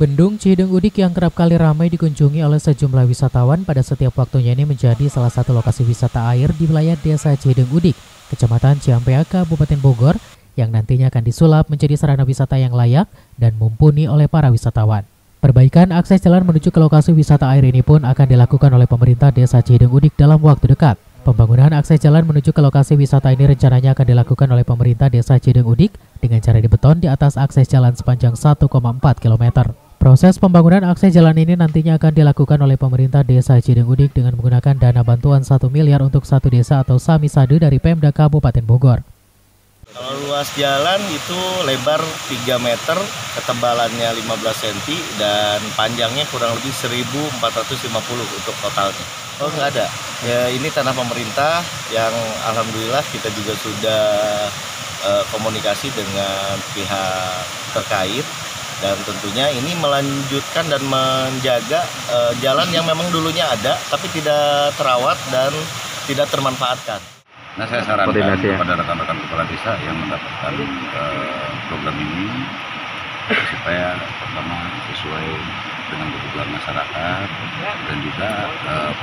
Bendung Cideng Udik yang kerap kali ramai dikunjungi oleh sejumlah wisatawan pada setiap waktunya ini menjadi salah satu lokasi wisata air di wilayah Desa Cideng Udik, Kecamatan Ciampea, Kabupaten Bogor, yang nantinya akan disulap menjadi sarana wisata yang layak dan mumpuni oleh para wisatawan. Perbaikan akses jalan menuju ke lokasi wisata air ini pun akan dilakukan oleh pemerintah Desa Cideng Udik dalam waktu dekat. Pembangunan akses jalan menuju ke lokasi wisata ini rencananya akan dilakukan oleh pemerintah Desa Cideng Udik dengan cara dibeton di atas akses jalan sepanjang 1,4 km. Proses pembangunan akses jalan ini nantinya akan dilakukan oleh pemerintah Desa Cideng Udik dengan menggunakan dana bantuan 1 miliar untuk satu desa atau Samisade dari Pemda Kabupaten Bogor. Kalau luas jalan itu lebar 3 meter, ketebalannya 15 cm, dan panjangnya kurang lebih 1.450 untuk totalnya. Oh, nggak ada. Ya, ini tanah pemerintah yang alhamdulillah kita juga sudah komunikasi dengan pihak terkait. Dan tentunya ini melanjutkan dan menjaga jalan yang memang dulunya ada, tapi tidak terawat dan tidak termanfaatkan. Nah, saya sarankan kepada rekan-rekan kepala desa yang mendapatkan program ini supaya pertama sesuai dengan kebutuhan masyarakat, dan juga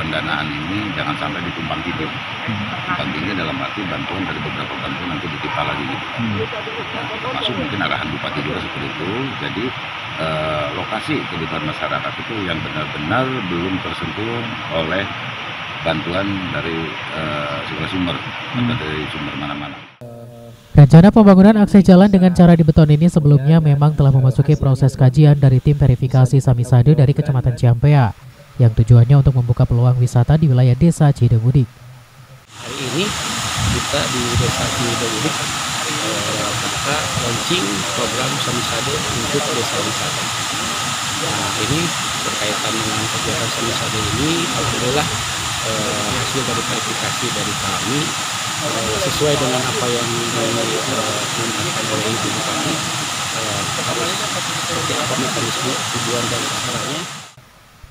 pendanaan ini jangan sampai ditumpang tindih. Tumpang tindih dalam arti bantuan dari beberapa bantuan nanti ditipa lagi gitu. Termasuk mungkin arahan Bupati juga seperti itu. Jadi lokasi kebutuhan masyarakat itu yang benar-benar belum tersentuh oleh bantuan dari segala sumber atau dari sumber mana-mana. Rencana pembangunan akses jalan dengan cara dibeton ini sebelumnya memang telah memasuki proses kajian dari tim verifikasi Samisade dari Kecamatan Ciampea, yang tujuannya untuk membuka peluang wisata di wilayah Desa Cideng Udik. Hari ini kita di Desa Cideng Udik kita launching program Samisade untuk desa wisata. Nah, ini berkaitan dengan kegiatan Samisade ini, alhamdulillah hasil dari verifikasi dari kami sesuai dengan apa yang diinginkan oleh Ibu Bupati, harus seperti apa mekanisme tujuan dan sasarannya.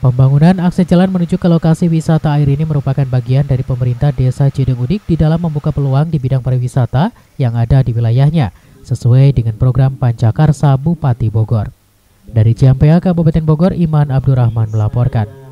Pembangunan akses jalan menuju ke lokasi wisata air ini merupakan bagian dari pemerintah Desa Cideng Udik di dalam membuka peluang di bidang pariwisata yang ada di wilayahnya, sesuai dengan program Pancakarsa Bupati Bogor. Dari Ciampea, Kabupaten Bogor, Iman Abdurrahman melaporkan.